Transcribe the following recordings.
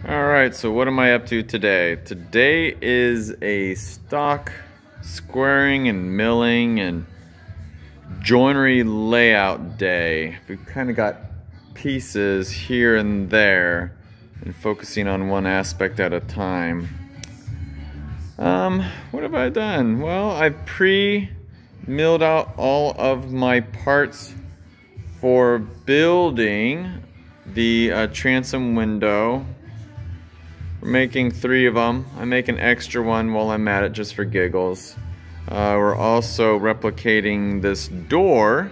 Alright, so what am I up to today? Today is a stock squaring and milling and joinery layout day. We've kind of got pieces here and there and focusing on one aspect at a time. What have I done? Well, I pre-milled out all of my parts for building the transom window. We're making 3 of them. I make an extra one while I'm at it just for giggles. We're also replicating this door.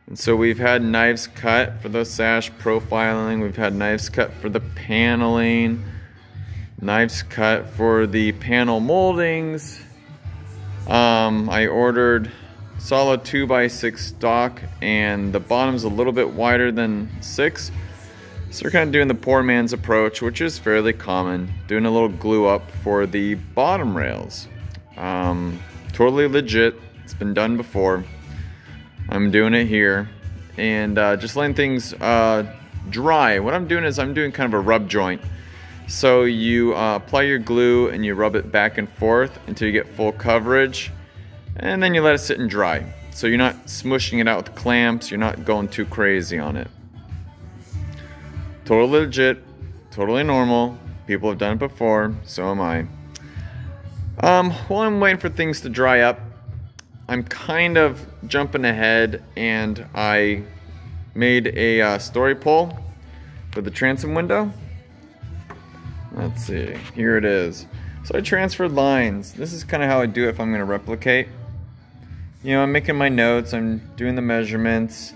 And so we've had knives cut for the sash profiling. We've had knives cut for the paneling. Knives cut for the panel moldings. I ordered solid 2x6 stock, and the bottom's a little bit wider than 6. So we're kind of doing the poor man's approach, which is fairly common. Doing a little glue up for the bottom rails. Totally legit. It's been done before. I'm doing it here. And just letting things dry. What I'm doing is I'm doing kind of a rub joint. So you apply your glue and you rub it back and forth until you get full coverage. And then you let it sit and dry. So you're not smushing it out with clamps. You're not going too crazy on it. Totally legit, totally normal. People have done it before, so am I. While I'm waiting for things to dry up, I'm kind of jumping ahead, and I made a story pole for the transom window. Let's see, here it is. So I transferred lines. This is kind of how I do it if I'm going to replicate. You know, I'm making my notes, I'm doing the measurements.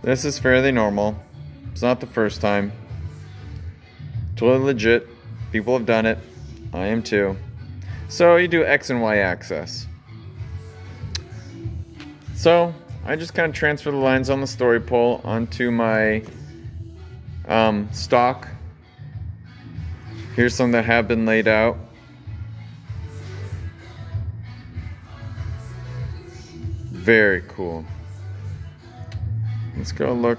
This is fairly normal. It's not the first time. Totally legit. People have done it. I am too. So you do X and Y axis. So I just kind of transfer the lines on the story pole onto my stock. Here's some that have been laid out. Very cool. Let's go look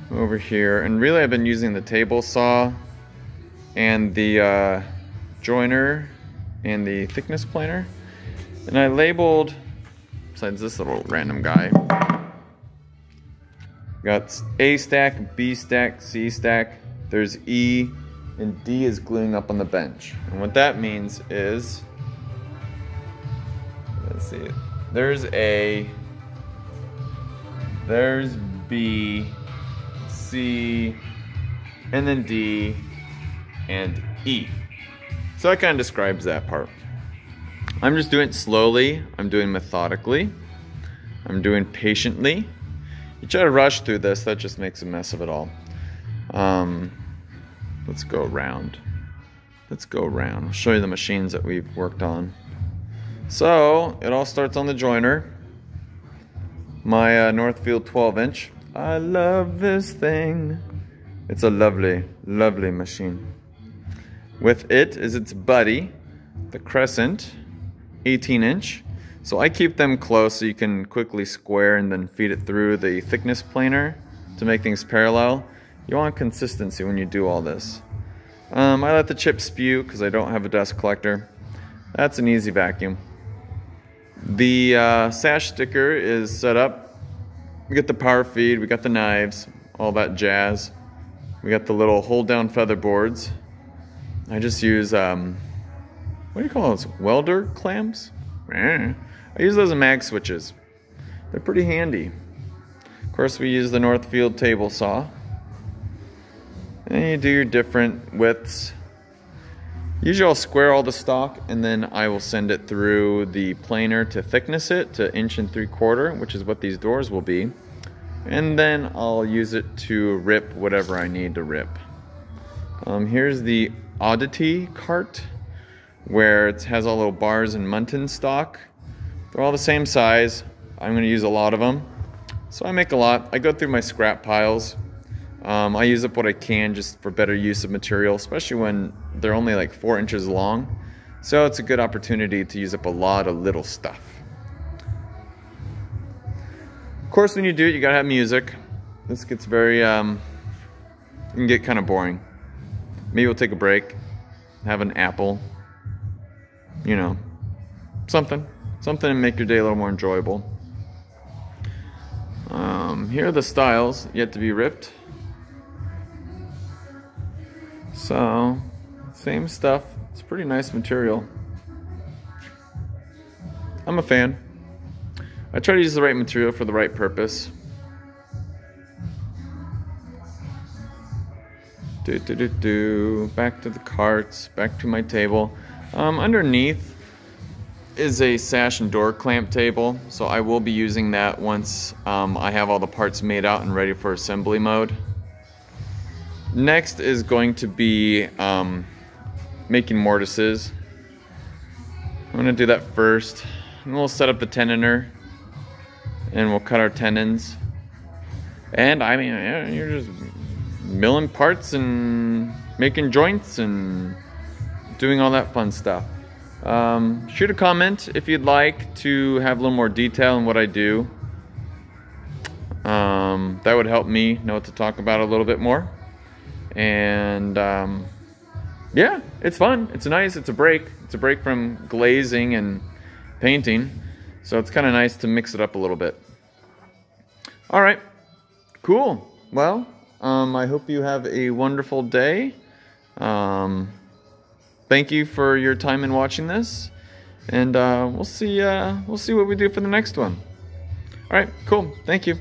over here. And really I've been using the table saw and the joiner and the thickness planer. And I labeled, besides this little random guy, got A stack, B stack, C stack. There's E, and D is gluing up on the bench. And what that means is, let's see, there's A, there's B, C, and then D, and E. So that kind of describes that part. I'm just doing it slowly. I'm doing methodically. I'm doing patiently. You try to rush through this, that just makes a mess of it all. Let's go around. Let's go around. I'll show you the machines that we've worked on. So it all starts on the joiner. My Northfield 12-inch. I love this thing. It's a lovely, lovely machine. With it is its buddy, the Crescent 18-inch. So I keep them close so you can quickly square and then feed it through the thickness planer to make things parallel. You want consistency when you do all this. I let the chip spew because I don't have a dust collector. That's an easy vacuum. The sash sticker is set up. We got the power feed, we got the knives, all that jazz. We got the little hold down feather boards. I just use, what do you call those? Welder clamps? I use those in mag switches. They're pretty handy. Of course, we use the Northfield table saw. And you do your different widths. Usually I'll square all the stock and then I will send it through the planer to thickness it to 1 3/4 inch, which is what these doors will be. And then I'll use it to rip whatever I need to rip. Here's the Oddity cart where it has all little bars and Muntin stock. They're all the same size. I'm going to use a lot of them. So I make a lot. I go through my scrap piles. I use up what I can just for better use of material, especially when they're only like 4 inches long. So it's a good opportunity to use up a lot of little stuff. Of course, when you do it, you gotta have music. this gets very, it can get kind of boring. Maybe we'll take a break, have an apple, you know, something to make your day a little more enjoyable. Here are the styles yet to be ripped. So, same stuff. It's pretty nice material. I'm a fan. I try to use the right material for the right purpose. Back to the carts, back to my table. Underneath is a sash and door clamp table, so I will be using that once I have all the parts made out and ready for assembly mode. Next is going to be making mortises. I'm going to do that first, and we'll set up the tenoner, and we'll cut our tenons. And I mean, you're just milling parts and making joints and doing all that fun stuff. Shoot a comment if you'd like to have a little more detail in what I do. That would help me know what to talk about a little bit more. And yeah, it's fun. It's nice. It's a break. It's a break from glazing and painting. So it's kind of nice to mix it up a little bit. All right, cool. Well, I hope you have a wonderful day. Thank you for your time in watching this, and we'll see what we do for the next one. All right, cool. Thank you.